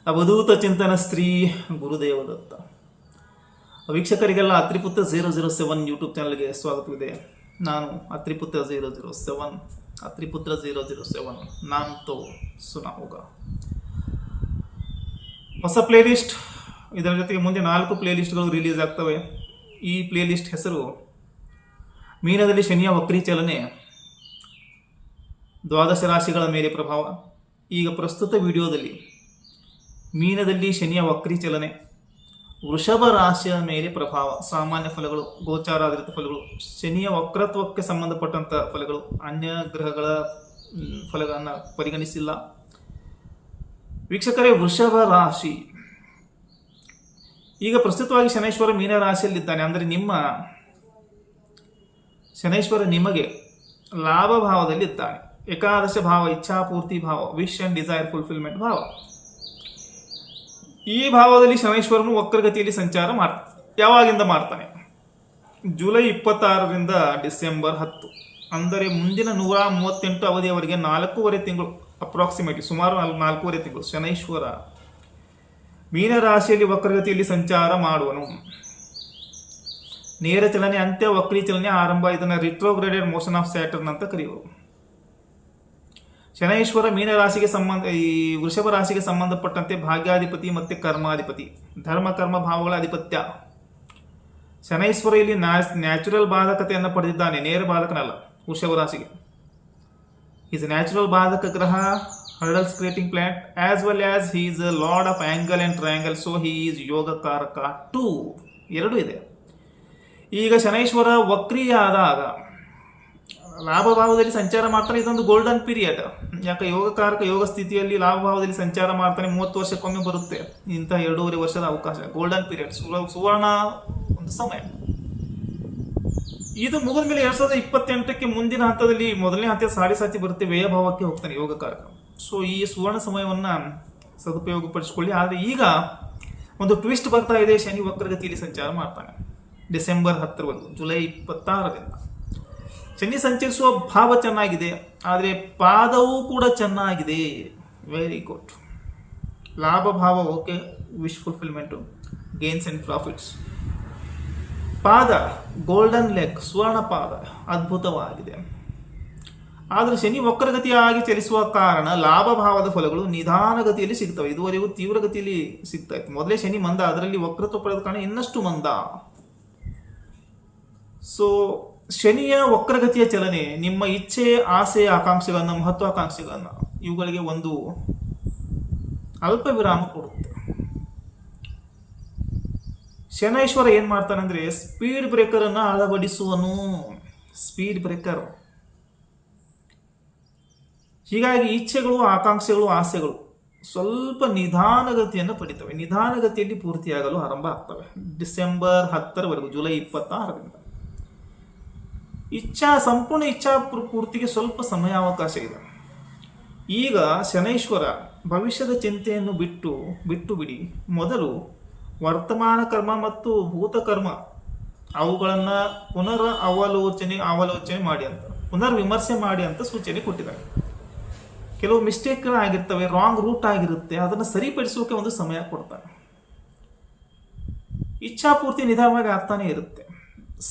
ಅವಧೂತ ಚಿಂತನ ಶ್ರೀ ಗುರುದೇವದತ್ತ. ವೀಕ್ಷಕರಿಗೆಲ್ಲ ಅತ್ರಿಪುತ್ರ 007 ಯೂಟ್ಯೂಬ್ ಚಾನಲ್ಗೆ ಸ್ವಾಗತವಿದೆ. ನಾನು ಅತ್ರಿಪುತ್ರ 007 ಅತ್ರಿಪುತ್ರ 007 ನಾಮ್ ತೋ ಸುನಾ ಹೋಗಾ. ಹೊಸ ಪ್ಲೇಲಿಸ್ಟ್, ಇದರ ಜೊತೆಗೆ ಮುಂದೆ 4 ಪ್ಲೇಲಿಸ್ಟ್ಗಳು ರಿಲೀಸ್ ಆಗ್ತವೆ. ಈ ಪ್ಲೇಲಿಸ್ಟ್ ಹೆಸರು ಮೀನದಲ್ಲಿ ಶನಿಯ ವಕ್ರೀ ಚಲನೆ, ದ್ವಾದಶ ರಾಶಿಗಳ ಮೇಲೆ ಪ್ರಭಾವ. ಈಗ ಪ್ರಸ್ತುತ ವಿಡಿಯೋದಲ್ಲಿ ಮೀನದಲ್ಲಿ ಶನಿಯ ವಕ್ರೀ ಚಲನೆ, ವೃಷಭ ರಾಶಿಯ ಮೇಲೆ ಪ್ರಭಾವ, ಸಾಮಾನ್ಯ ಫಲಗಳು, ಗೋಚಾರಾಧಾರಿತ ಫಲಗಳು, ಶನಿಯ ವಕ್ರತ್ವಕ್ಕೆ ಸಂಬಂಧಪಟ್ಟಂಥ ಫಲಗಳು, ಅನ್ಯ ಗ್ರಹಗಳ ಫಲಗಳನ್ನು ಪರಿಗಣಿಸಿಲ್ಲ. ವೀಕ್ಷಕರೇ, ವೃಷಭ ರಾಶಿ ಈಗ ಪ್ರಸ್ತುತವಾಗಿ ಶನೈಶ್ವರ ಮೀನ ರಾಶಿಯಲ್ಲಿದ್ದಾನೆ. ಅಂದರೆ ನಿಮ್ಮ ಶನೈಶ್ವರ ನಿಮಗೆ ಲಾಭ ಭಾವದಲ್ಲಿ ಇದ್ದಾನೆ. ಏಕಾದಶ ಭಾವ, ಇಚ್ಛಾಪೂರ್ತಿ ಭಾವ, ವಿಶ್ ಅಂಡ್ ಡಿಸೈರ್ ಫುಲ್ಫಿಲ್ಮೆಂಟ್ ಭಾವ. ಈ ಭಾವದಲ್ಲಿ ಶನೈಶ್ವರನು ವಕ್ರಗತಿಯಲ್ಲಿ ಸಂಚಾರ ಮಾಡ್ತಾನೆ. ಯಾವಾಗಿಂದ ಮಾಡ್ತಾನೆ? ಜುಲೈ 26ರಿಂದ ಡಿಸೆಂಬರ್ 10, ಅಂದರೆ ಮುಂದಿನ 138 ಅವಧಿಯವರೆಗೆ 4.5 ತಿಂಗಳು, ಅಪ್ರಾಕ್ಸಿಮೇಟ್ಲಿ ಸುಮಾರು 4.5 ತಿಂಗಳು ಶನೈಶ್ವರ ಮೀನರಾಶಿಯಲ್ಲಿ ವಕ್ರಗತಿಯಲ್ಲಿ ಸಂಚಾರ ಮಾಡುವನು. ನೇರ ಚಲನೆ ಅಂತ್ಯ, ವಕ್ರೀ ಚಲನೆ ಆರಂಭ. ಇದನ್ನು ರಿಟ್ರೋಗ್ರೇಡೆಡ್ ಮೋಷನ್ ಆಫ್ ಸ್ಯಾಟರ್ನ್ ಅಂತ ಕರೆಯುವರು. ಶನೈಶ್ವರ ಮೀನರಾಶಿಗೆ ವೃಷಭ ರಾಶಿಗೆ ಸಂಬಂಧಪಟ್ಟಂತೆ ಭಾಗ್ಯಾಧಿಪತಿ ಮತ್ತು ಕರ್ಮಾಧಿಪತಿ, ಧರ್ಮ ಕರ್ಮ ಭಾವಗಳ ಅಧಿಪತ್ಯ. ಶನೈಶ್ವರ ಇಲ್ಲಿ ನ್ಯಾಚುರಲ್ ಬಾಧಕತೆಯನ್ನು ಪಡೆದಿದ್ದಾನೆ, ನೇರ ಬಾಧಕನಲ್ಲ. ವೃಷಭ ರಾಶಿಗೆ ಈಸ್ ನ್ಯಾಚುರಲ್ ಬಾಧಕ ಗ್ರಹ, hurdles creating planet, as well as he is a lord of angle and triangle, so he is ಯೋಗಕಾರಕ 2, ಎರಡೂ ಇದೆ. ಈಗ ಶನೈಶ್ವರ ವಕ್ರಿಯಾದಾಗ ಲಾಭಭಾವದಲ್ಲಿ ಸಂಚಾರ ಮಾಡ್ತಾನೆ. ಇದೊಂದು ಗೋಲ್ಡನ್ ಪೀರಿಯಡ್. ಯಾಕೆ? ಯೋಗಕಾರಕ ಯೋಗ ಸ್ಥಿತಿಯಲ್ಲಿ ಲಾಭಭಾವದಲ್ಲಿ ಸಂಚಾರ ಮಾಡ್ತಾನೆ. 30 ವರ್ಷಕ್ಕೊಮ್ಮೆ ಬರುತ್ತೆ ಇಂಥ 2.5 ವರ್ಷದ ಅವಕಾಶ. ಗೋಲ್ಡನ್ ಪೀರಿಯಡ್, ಸುವರ್ಣ ಒಂದು ಸಮಯ. ಇದು ಮುಗಿದ ಮೇಲೆ 2028ಕ್ಕೆ ಮುಂದಿನ ಹಂತದಲ್ಲಿ ಮೊದಲನೇ ಹಂತ ಸಾರಿ ಬರುತ್ತೆ, ವ್ಯಯಭಾವಕ್ಕೆ ಹೋಗ್ತಾನೆ ಯೋಗಕಾರಕ. ಸೊ ಈ ಸುವರ್ಣ ಸಮಯವನ್ನ ಸದುಪಯೋಗಪಡಿಸಿಕೊಳ್ಳಿ. ಆದರೆ ಈಗ ಒಂದು ಟ್ವಿಸ್ಟ್ ಬರ್ತಾ ಇದೆ. ಶನಿ ವಕ್ರಗತಿಯಲ್ಲಿ ಸಂಚಾರ ಮಾಡ್ತಾನೆ ಡಿಸೆಂಬರ್ 10ರವರೆಗೂ, ಜುಲೈ 26ರಿಂದ. ಶನಿ ಸಂಚರಿಸುವ ಭಾವ ಚೆನ್ನಾಗಿದೆ, ಆದರೆ ಪಾದವೂ ಕೂಡ ಚೆನ್ನಾಗಿದೆ. Very good. ಲಾಭ ಭಾವ okay, wish fulfilment, gains and profits. ಪಾದ ಗೋಲ್ಡನ್ ಲೆಗ್, ಸುವರ್ಣ ಪಾದ ಅದ್ಭುತವಾಗಿದೆ. ಆದರೆ ಶನಿ ವಕ್ರಗತಿಯಾಗಿ ಚಲಿಸುವ ಕಾರಣ ಲಾಭ ಭಾವದ ಫಲಗಳು ನಿಧಾನಗತಿಯಲ್ಲಿ ಸಿಗ್ತವೆ. ಇದುವರೆಗೂ ತೀವ್ರಗತಿಯಲ್ಲಿ ಸಿಗ್ತಾ ಇತ್ತು. ಮೊದಲೇ ಶನಿ ಮಂದ, ಅದರಲ್ಲಿ ವಕ್ರತ್ವ ಪಡೆದ ಕಾರಣ ಇನ್ನಷ್ಟು ಮಂದ. ಸೊ ಶನಿಯ ವಕ್ರಗತಿಯ ಚಲನೆ ನಿಮ್ಮ ಇಚ್ಛೆ, ಆಸೆ, ಆಕಾಂಕ್ಷೆಗಳನ್ನು, ಮಹತ್ವಾಕಾಂಕ್ಷೆಗಳನ್ನು ಇವುಗಳಿಗೆ ಒಂದು ಅಲ್ಪ ವಿರಾಮ ಕೊಡುತ್ತೆ. ಶನೈಶ್ವರ ಏನ್ ಮಾಡ್ತಾನೆ ಅಂದ್ರೆ ಸ್ಪೀಡ್ ಬ್ರೇಕರ್ ಅನ್ನ ಅಳವಡಿಸುವನು. Speed breaker. ಹೀಗಾಗಿ ಇಚ್ಛೆಗಳು, ಆಕಾಂಕ್ಷೆಗಳು, ಆಸೆಗಳು ಸ್ವಲ್ಪ ನಿಧಾನಗತಿಯನ್ನು ಪಡಿತವೆ. ನಿಧಾನಗತಿಯಲ್ಲಿ ಪೂರ್ತಿಯಾಗಲು ಆರಂಭ ಆಗ್ತವೆ ಡಿಸೆಂಬರ್ 10ರವರೆಗೂ, ಜುಲೈ 26ರಿಂದ. ಸಂಪೂರ್ಣ ಇಚ್ಛಾ ಪೂರ್ತಿಗೆ ಸ್ವಲ್ಪ ಸಮಯಾವಕಾಶ ಇದೆ. ಈಗ ಶನೈಶ್ವರ ಭವಿಷ್ಯದ ಚಿಂತೆಯನ್ನು ಬಿಟ್ಟು ಬಿಡಿ. ಮೊದಲು ವರ್ತಮಾನ ಕರ್ಮ ಮತ್ತು ಭೂತಕರ್ಮ ಅವುಗಳನ್ನು ಅವಲೋಚನೆ ಮಾಡಿ ಅಂತ, ಪುನರ್ವಿಮರ್ಶೆ ಮಾಡಿ ಅಂತ ಸೂಚನೆ ಕೊಟ್ಟಿದ್ದಾರೆ. ಕೆಲವು ಮಿಸ್ಟೇಕ್ಗಳಾಗಿರ್ತವೆ, ರಾಂಗ್ ರೂಟ್ ಆಗಿರುತ್ತೆ, ಅದನ್ನು ಸರಿಪಡಿಸೋಕೆ ಒಂದು ಸಮಯ ಕೊಡ್ತಾರೆ. ಇಚ್ಛಾಪೂರ್ತಿ ನಿಧಾನವಾಗಿ ಆಗ್ತಾನೆ ಇರುತ್ತೆ.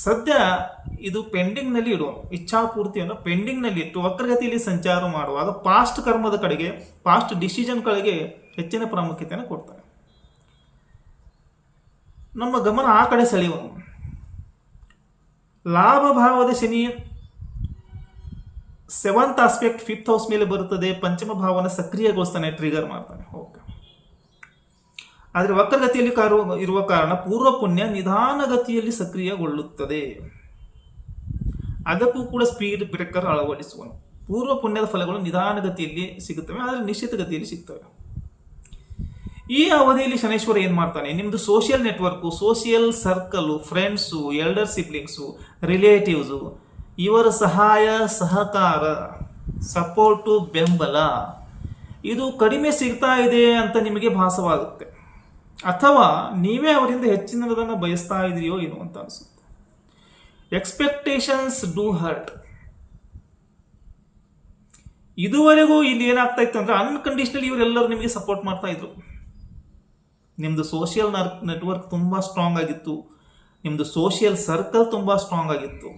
ಸದ್ಯ ಇದು ಪೆಂಡಿಂಗ್ ನಲ್ಲಿ ಇಡುವ ಇಚ್ಛಾಪೂರ್ತಿಯನ್ನು ಪೆಂಡಿಂಗ್ ನಲ್ಲಿ ಇಟ್ಟು ವಕ್ರಗತಿಯಲ್ಲಿ ಸಂಚಾರ ಮಾಡುವಾಗ ಪಾಸ್ಟ್ ಕರ್ಮದ ಕಡೆಗೆ, ಪಾಸ್ಟ್ ಡಿಸಿಷನ್ ಗಳಿಗೆ ಹೆಚ್ಚಿನ ಪ್ರಾಮುಖ್ಯತೆಯನ್ನು ಕೊಡ್ತಾರೆ. ನಮ್ಮ ಗಮನ ಆ ಕಡೆ ಸೆಳೆಯುವನು. ಲಾಭ ಭಾವದ Shani 7th aspect 5th house ಮೇಲೆ ಬರುತ್ತದೆ. ಪಂಚಮ ಭಾವನ ಸಕ್ರಿಯಗೊಳಿಸ್ತಾನೆ, ಟ್ರಿಗರ್ ಮಾಡ್ತಾನೆ. ಓಕೆ. ಆದರೆ ವಕ್ರಗತಿಯಲ್ಲಿ ಇರುವ ಕಾರಣ ಪೂರ್ವ ಪುಣ್ಯ ನಿಧಾನಗತಿಯಲ್ಲಿ ಸಕ್ರಿಯಗೊಳ್ಳುತ್ತದೆ. ಅದಕ್ಕೂ ಕೂಡ ಸ್ಪೀಡ್ ಬ್ರೇಕರ್ ಅಳವಡಿಸುವನು. ಪೂರ್ವ ಪುಣ್ಯದ ಫಲಗಳು ನಿಧಾನಗತಿಯಲ್ಲಿ ಸಿಗುತ್ತವೆ, ಆದರೆ ನಿಶ್ಚಿತ ಗತಿಯಲ್ಲಿ ಸಿಗ್ತವೆ. ಈ ಅವಧಿಯಲ್ಲಿ ಶನೈಶ್ವರ ಏನ್ ಮಾಡ್ತಾನೆ? ನಿಮ್ದು social network, social circle, friends, elder siblings, relatives, ಇವರ ಸಹಾಯ, ಸಹಕಾರ, ಸಪೋರ್ಟು, ಬೆಂಬಲ ಇದು ಕಡಿಮೆ ಸಿಗ್ತಾ ಇದೆ ಅಂತ ನಿಮಗೆ ಭಾಸವಾಗುತ್ತೆ. ಅಥವಾ ನೀವೇ ಅವರಿಂದ ಹೆಚ್ಚಿನದನ್ನು ಬಯಸ್ತಾ ಇದೆಯೋ ಏನೋ ಅಂತ ಅನಿಸುತ್ತೆ. Expectations do hurt. ಇದುವರೆಗೂ ಇಲ್ಲಿ ಏನಾಗ್ತಾ ಇತ್ತು ಅಂದ್ರೆ ಅನ್ಕಂಡೀಷನಲಿ ಇವರೆಲ್ಲರೂ ನಿಮಗೆ ಸಪೋರ್ಟ್ ಮಾಡ್ತಾ ಇದ್ರು. ನಿಮ್ಮದು ಸೋಷಿಯಲ್ ನೆಟ್ವರ್ಕ್ ತುಂಬ ಸ್ಟ್ರಾಂಗ್ ಆಗಿತ್ತು, ನಿಮ್ಮದು ಸೋಷಿಯಲ್ ಸರ್ಕಲ್ ತುಂಬ ಸ್ಟ್ರಾಂಗ್ ಆಗಿತ್ತು,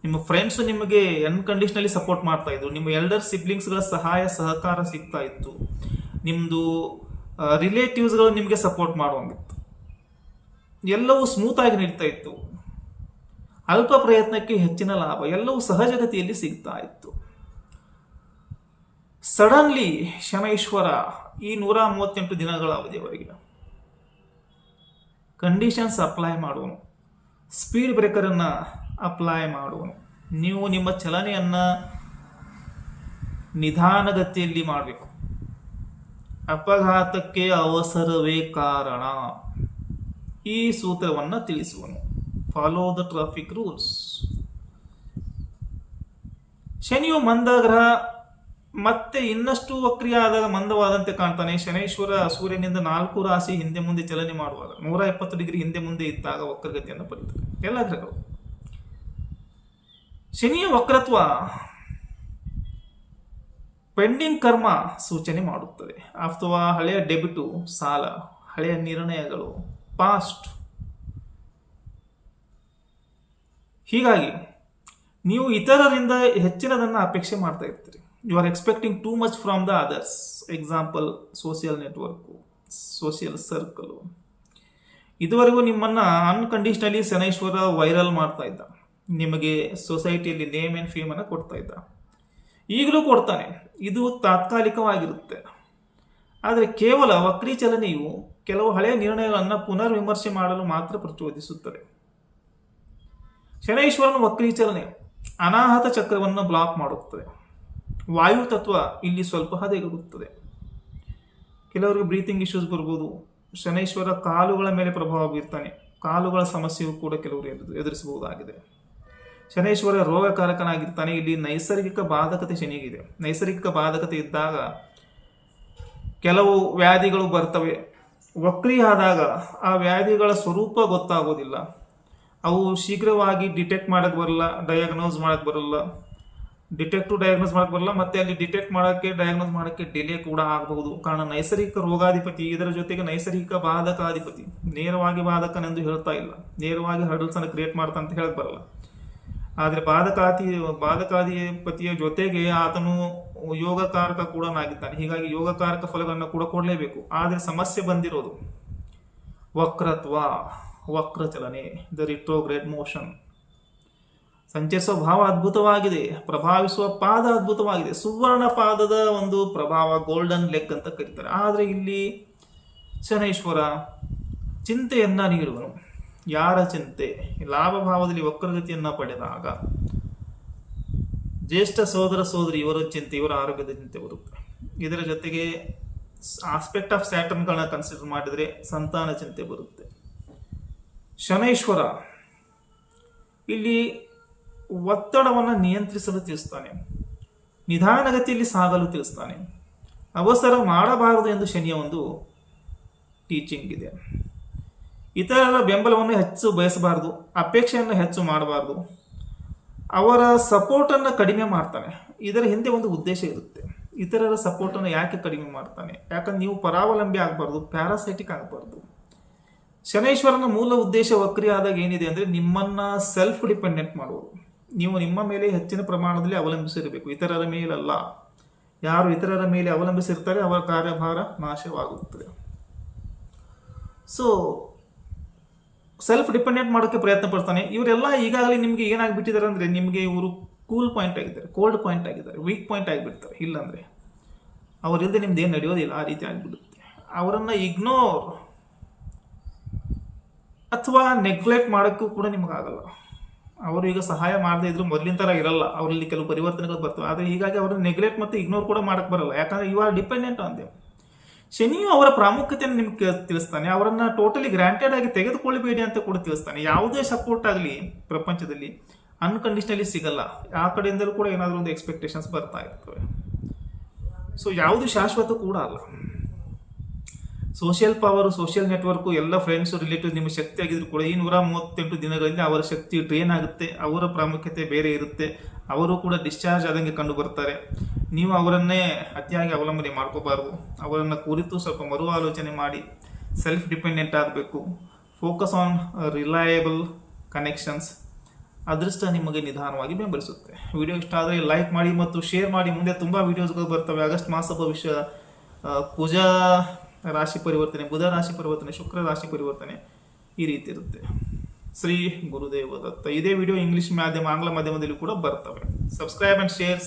ನಿಮ್ಮ ಫ್ರೆಂಡ್ಸು ನಿಮಗೆ ಅನ್ಕಂಡೀಷನಲಿ ಸಪೋರ್ಟ್ ಮಾಡ್ತಾ ಇದ್ರು, ನಿಮ್ಮ ಎಲ್ಡರ್ ಸಿಬ್ಲಿಂಗ್ಸ್ಗಳ ಸಹಾಯ ಸಹಕಾರ ಸಿಗ್ತಾ ಇತ್ತು, ನಿಮ್ಮದು ರಿಲೇಟಿವ್ಸ್ಗಳು ನಿಮಗೆ ಸಪೋರ್ಟ್ ಮಾಡುವಂಗಿತ್ತು, ಎಲ್ಲವೂ ಸ್ಮೂತಾಗಿ ನಡೀತಾ ಇತ್ತು, ಅಲ್ಪ ಪ್ರಯತ್ನಕ್ಕೆ ಹೆಚ್ಚಿನ ಲಾಭ, ಎಲ್ಲವೂ ಸಹಜಗತಿಯಲ್ಲಿ ಸಿಗ್ತಾ ಇತ್ತು. ಸಡನ್ಲಿ ಶನೈಶ್ವರ ಈ 138 ದಿನಗಳ ಅವಧಿಯವರೆಗೆ ಕಂಡೀಷನ್ಸ್ ಅಪ್ಲೈ ಮಾಡುವನು, ಸ್ಪೀಡ್ ಬ್ರೇಕರನ್ನು ಅಪ್ಲೈ ಮಾಡುವನು. ನೀವು ನಿಮ್ಮ ಚಲನೆಯನ್ನು ನಿಧಾನಗತಿಯಲ್ಲಿ ಮಾಡಬೇಕು. ಅಪಘಾತಕ್ಕೆ ಅವಸರವೇ ಕಾರಣ, ಈ ಸೂತ್ರವನ್ನು ತಿಳಿಸುವನು. Follow the traffic rules. ಶನಿಯು ಮಂದಗ್ರಹ ಮತ್ತೆ ಇನ್ನಷ್ಟು ವಕ್ರಿಯ ಆದಾಗ ಮಂದವಾದಂತೆ ಕಾಣ್ತಾನೆ. ಶನೈಶ್ವರ ಸೂರ್ಯನಿಂದ 4 ರಾಶಿ ಹಿಂದೆ ಮುಂದೆ ಚಲನೆ ಮಾಡುವಾಗ 120 ಡಿಗ್ರಿ ಹಿಂದೆ ಮುಂದೆ ಇದ್ದಾಗ ವಕ್ರಗತಿಯನ್ನು ಪರೀತಾರೆ ಎಲ್ಲ ಗ್ರಹಗಳು. ಶನಿಯ ವಕ್ರತ್ವ ಪೆಂಡಿಂಗ್ ಕರ್ಮ ಸೂಚನೆ ಮಾಡುತ್ತದೆ, ಅಥವಾ ಹಳೆಯ ಡೆಬಿಟು ಸಾಲ, ಹಳೆಯ ನಿರ್ಣಯಗಳು, ಪಾಸ್ಟ್. ಹೀಗಾಗಿ ನೀವು ಇತರರಿಂದ ಹೆಚ್ಚಿನದನ್ನು ಅಪೇಕ್ಷೆ ಮಾಡ್ತಾ ಇರ್ತೀರಿ. You are expecting too much from the others. Example social network, social circle. ಇದುವರೆಗೂ ನಿಮ್ಮನ್ನು ಅನ್ಕಂಡೀಷನಲಿ ಶನೈಶ್ವರ ವೈರಲ್ ಮಾಡ್ತಾ ಇದ್ದ, ನಿಮಗೆ ಸೊಸೈಟಿಯಲ್ಲಿ ನೇಮ್ ಆ್ಯಂಡ್ ಫೇಮನ್ನು ಕೊಡ್ತಾ ಇದ್ದ, ಈಗಲೂ ಕೊಡ್ತಾನೆ. ಇದು ತಾತ್ಕಾಲಿಕವಾಗಿರುತ್ತೆ. ಆದರೆ ಕೇವಲ ವಕ್ರೀ ಚಲನೆಯು ಕೆಲವು ಹಳೆಯ ನಿರ್ಣಯಗಳನ್ನು ಪುನರ್ವಿಮರ್ಶೆ ಮಾಡಲು ಮಾತ್ರ ಪ್ರಚೋದಿಸುತ್ತದೆ. ಶನೈಶ್ವರನ ವಕ್ರೀ ಚಲನೆ ಅನಾಹತ ಚಕ್ರವನ್ನು ಬ್ಲಾಕ್ ಮಾಡುತ್ತದೆ. ವಾಯು ತತ್ವ ಇಲ್ಲಿ ಸ್ವಲ್ಪ ಹದಗೆಡುತ್ತದೆ. ಕೆಲವರಿಗೆ ಬ್ರೀತಿಂಗ್ ಇಶ್ಯೂಸ್ ಬರ್ಬೋದು. ಶನೈಶ್ವರ ಕಾಲುಗಳ ಮೇಲೆ ಪ್ರಭಾವ ಬೀರ್ತಾನೆ, ಕಾಲುಗಳ ಸಮಸ್ಯೆಯು ಕೂಡ ಕೆಲವರು ಎದುರಿಸಬಹುದಾಗಿದೆ. ಶನೈಶ್ವರ ರೋಗಕಾರಕನಾಗಿರ್ತಾನೆ. ಇಲ್ಲಿ ನೈಸರ್ಗಿಕ ಬಾಧಕತೆ ಶನಿಗಿದೆ. ನೈಸರ್ಗಿಕ ಬಾಧಕತೆ ಇದ್ದಾಗ ಕೆಲವು ವ್ಯಾಧಿಗಳು ಬರ್ತವೆ. ವಕ್ರಿ ಆದಾಗ ಆ ವ್ಯಾಧಿಗಳ ಸ್ವರೂಪ ಗೊತ್ತಾಗೋದಿಲ್ಲ, ಅವು ಶೀಘ್ರವಾಗಿ ಡಿಟೆಕ್ಟ್ ಮಾಡೋಕ್ಕೆ ಬರಲ್ಲ, ಡಯಾಗ್ನೋಸ್ ಮಾಡೋಕ್ಕೆ ಬರಲ್ಲ, ಡಯಾಗ್ನೋಸ್ ಮಾಡೋಕ್ಕೆ ಬರಲ್ಲ, ಮತ್ತೆ ಅಲ್ಲಿ ಡಿಟೆಕ್ಟ್ ಮಾಡೋಕ್ಕೆ ಡಯಾಗ್ನೋಸ್ ಮಾಡೋಕ್ಕೆ ಡಿಲೇ ಕೂಡ ಆಗಬಹುದು. ಕಾರಣ ನೈಸರ್ಗಿಕ ರೋಗಾಧಿಪತಿ, ಇದರ ಜೊತೆಗೆ ನೈಸರ್ಗಿಕ ಬಾಧಕಾಧಿಪತಿ. ನೇರವಾಗಿ ಬಾಧಕನೆಂದು ಹೇಳ್ತಾ ಇಲ್ಲ, ನೇರವಾಗಿ ಹರ್ಡಲ್ಸನ್ನು ಕ್ರಿಯೇಟ್ ಮಾಡ್ತಾ ಅಂತ ಹೇಳಕ್ ಬರಲ್ಲ. ಆದರೆ ಬಾಧಕಾಧಿಪತಿಯ ಜೊತೆಗೆ ಆತನು ಯೋಗಕಾರಕ ಕೂಡ ಆಗಿದ್ದಾನೆ. ಹೀಗಾಗಿ ಯೋಗಕಾರಕ ಫಲಗಳನ್ನು ಕೂಡ ಕೊಡಲೇಬೇಕು. ಆದರೆ ಸಮಸ್ಯೆ ಬಂದಿರೋದು ವಕ್ರತ್ವ, ವಕ್ರ ಚಲನೆ, ದ ರಿಟ್ರೋಗ್ರೇಡ್ ಮೋಷನ್. ಸಂಚರಿಸುವ ಭಾವ ಅದ್ಭುತವಾಗಿದೆ, ಪ್ರಭಾವಿಸುವ ಪಾದ ಅದ್ಭುತವಾಗಿದೆ. ಸುವರ್ಣ ಪಾದದ ಒಂದು ಪ್ರಭಾವ ಗೋಲ್ಡನ್ ಲೆಗ್ ಅಂತ ಕರೀತಾರೆ. ಆದರೆ ಇಲ್ಲಿ ಶನೈಶ್ವರ ಚಿಂತೆಯನ್ನ ನೀಡುವನು. ಯಾರ ಚಿಂತೆ? ಲಾಭ ಭಾವದಲ್ಲಿ ವಕ್ರಗತಿಯನ್ನ ಪಡೆದಾಗ ಜ್ಯೇಷ್ಠ ಸೋದರ ಸೋದರಿ ಇವರ ಚಿಂತೆ, ಇವರ ಆರೋಗ್ಯದ ಚಿಂತೆ ಬರುತ್ತೆ. ಇದರ ಜೊತೆಗೆ ಆಸ್ಪೆಕ್ಟ್ ಆಫ್ ಸ್ಯಾಟರ್ನ್ಗಳನ್ನ ಕನ್ಸಿಡರ್ ಮಾಡಿದರೆ ಸಂತಾನ ಚಿಂತೆ ಬರುತ್ತೆ. ಶನೈಶ್ವರ ಇಲ್ಲಿ ಒತ್ತಡವನ್ನು ನಿಯಂತ್ರಿಸಲು ತಿಳಿಸ್ತಾನೆ, ನಿಧಾನಗತಿಯಲ್ಲಿ ಸಾಗಲು ತಿಳಿಸ್ತಾನೆ. ಅವಸರ ಮಾಡಬಾರದು ಎಂದು ಶನಿಯ ಒಂದು ಟೀಚಿಂಗ್ ಇದೆ. ಇತರರ ಬೆಂಬಲವನ್ನು ಹೆಚ್ಚು ಬಯಸಬಾರದು, ಅಪೇಕ್ಷೆಯನ್ನು ಹೆಚ್ಚು ಮಾಡಬಾರ್ದು, ಅವರ ಸಪೋರ್ಟನ್ನು ಕಡಿಮೆ ಮಾಡ್ತಾನೆ. ಇದರ ಹಿಂದೆ ಒಂದು ಉದ್ದೇಶ ಇರುತ್ತೆ. ಇತರರ ಸಪೋರ್ಟನ್ನು ಯಾಕೆ ಕಡಿಮೆ ಮಾಡ್ತಾನೆ? ಯಾಕಂದ್ರೆ ನೀವು ಪರಾವಲಂಬಿ ಆಗಬಾರ್ದು, ಪ್ಯಾರಾಸೈಟಿಕ್ ಆಗಬಾರ್ದು. ಶನೈಶ್ವರನ ಮೂಲ ಉದ್ದೇಶ ವಕ್ರಿ ಆದಾಗ ಏನಿದೆ ಅಂದರೆ ನಿಮ್ಮನ್ನ ಸೆಲ್ಫ್ ಡಿಪೆಂಡೆಂಟ್ ಮಾಡುವುದು. ನೀವು ನಿಮ್ಮ ಮೇಲೆ ಹೆಚ್ಚಿನ ಪ್ರಮಾಣದಲ್ಲಿ ಅವಲಂಬಿಸಿರಬೇಕು, ಇತರರ ಮೇಲಲ್ಲ. ಯಾರು ಇತರರ ಮೇಲೆ ಅವಲಂಬಿಸಿರ್ತಾರೆ ಅವರ ಕಾರ್ಯಭಾರ ನಾಶವಾಗುತ್ತದೆ. ಸೊ ಸೆಲ್ಫ್ ಡಿಪೆಂಡೆಂಟ್ ಮಾಡೋಕ್ಕೆ ಪ್ರಯತ್ನ ಪಡ್ತಾನೆ. ಇವರೆಲ್ಲ ಈಗಾಗಲೇ ನಿಮಗೆ ಏನಾಗ್ಬಿಟ್ಟಿದ್ದಾರೆ ಅಂದರೆ ನಿಮಗೆ ಇವರು ಕೂಲ್ ಪಾಯಿಂಟ್ ಆಗಿದ್ದಾರೆ, ಕೋಲ್ಡ್ ಪಾಯಿಂಟ್ ಆಗಿದ್ದಾರೆ, ವೀಕ್ ಪಾಯಿಂಟ್ ಆಗಿಬಿಡ್ತಾರೆ. ಇಲ್ಲಾಂದರೆ ಅವರಿಲ್ಲದೆ ನಿಮ್ದು ಏನು ನಡೆಯೋದಿಲ್ಲ, ಆ ರೀತಿ ಆಗಿಬಿಡುತ್ತೆ. ಅವರನ್ನು ಇಗ್ನೋರ್ ಅಥವಾ ನೆಗ್ಲೆಕ್ಟ್ ಮಾಡೋಕ್ಕೂ ಕೂಡ ನಿಮಗಾಗಲ್ಲ. ಅವರು ಈಗ ಸಹಾಯ ಮಾಡದೇ ಇದ್ರು ಮೊದಲಿನ ಥರ ಇರಲ್ಲ, ಅವರಲ್ಲಿ ಕೆಲವು ಪರಿವರ್ತನೆಗಳು ಬರ್ತವೆ. ಆದರೆ ಹೀಗಾಗಿ ಅವರನ್ನು ನೆಗ್ಲೆಕ್ಟ್ ಮತ್ತು ಇಗ್ನೋರ್ ಕೂಡ ಮಾಡೋಕ್ಕೆ ಬರಲ್ಲ, ಯಾಕಂದರೆ you are dependent on them. ಶನಿಯು ಅವರ ಪ್ರಾಮುಖ್ಯತೆಯನ್ನು ನಿಮ್ಗೆ ತಿಳಿಸ್ತಾನೆ. ಅವರನ್ನು ಟೋಟಲಿ ಗ್ರಾಂಟೆಡ್ ಆಗಿ ತೆಗೆದುಕೊಳ್ಳಬೇಡಿ ಅಂತ ಕೂಡ ತಿಳಿಸ್ತಾನೆ. ಯಾವುದೇ ಸಪೋರ್ಟ್ ಆಗಲಿ ಪ್ರಪಂಚದಲ್ಲಿ ಅನ್ಕಂಡೀಷನಲಿ ಸಿಗಲ್ಲ. ಆ ಕಡೆಯಿಂದಲೂ ಕೂಡ ಏನಾದರೂ ಒಂದು ಎಕ್ಸ್ಪೆಕ್ಟೇಷನ್ಸ್ ಬರ್ತಾ ಇರ್ತವೆ. ಸೊ ಯಾವುದು ಶಾಶ್ವತ ಕೂಡ ಅಲ್ಲ. ಸೋಷಿಯಲ್ ಪವರು, ಸೋಷಿಯಲ್ ನೆಟ್ವರ್ಕು, ಎಲ್ಲ ಫ್ರೆಂಡ್ಸು, ರಿಲೇಟಿವ್ ನಿಮ್ಮ ಶಕ್ತಿ ಆಗಿದ್ರು ಕೂಡ ಈ 138 ದಿನಗಳಲ್ಲಿ ಅವರ ಶಕ್ತಿ ಡ್ರೈನ್ ಆಗುತ್ತೆ. ಅವರ ಪ್ರಾಮುಖ್ಯತೆ ಬೇರೆ ಇರುತ್ತೆ. ಅವರು ಕೂಡ ಡಿಸ್ಚಾರ್ಜ್ ಆದಂಗೆ ಕಂಡು ಬರ್ತಾರೆ. ನೀವು ಅವರನ್ನೇ ಅತಿಯಾಗಿ ಅವಲಂಬನೆ ಮಾಡ್ಕೋಬಾರ್ದು. ಅವರನ್ನು ಕುರಿತು ಸ್ವಲ್ಪ ಮರು ಆಲೋಚನೆ ಮಾಡಿ ಸೆಲ್ಫ್ ಡಿಪೆಂಡೆಂಟ್ ಆಗಬೇಕು, ಫೋಕಸ್ ಆನ್ ರಿಲಯಬಲ್ ಕನೆಕ್ಷನ್ಸ್. ಅದೃಷ್ಟ ನಿಮಗೆ ನಿಧಾನವಾಗಿ ಬೆಂಬಲಿಸುತ್ತೆ. ವಿಡಿಯೋ ಇಷ್ಟ ಆದರೆ ಲೈಕ್ ಮಾಡಿ ಮತ್ತು ಶೇರ್ ಮಾಡಿ. ಮುಂದೆ ತುಂಬ ವಿಡಿಯೋಸ್ಗಳು ಬರ್ತವೆ. ಆಗಸ್ಟ್ ಮಾಸ ಭವಿಷ್ಯ, ಕುಜ ರಾಶಿ ಪರಿವರ್ತನೆ, ಬುಧ ರಾಶಿ ಪರಿವರ್ತನೆ, ಶುಕ್ರ ರಾಶಿ ಪರಿವರ್ತನೆ ಈ ರೀತಿ ಇರುತ್ತೆ. ಶ್ರೀ ಗುರುದೇವ ದತ್ತ. ಇದೇ ವಿಡಿಯೋ ಇಂಗ್ಲಿಷ್ ಮಾಧ್ಯಮ, ಆಂಗ್ಲ ಮಾಧ್ಯಮದಲ್ಲಿ ಕೂಡ ಬರ್ತವೆ. Subscribe and share.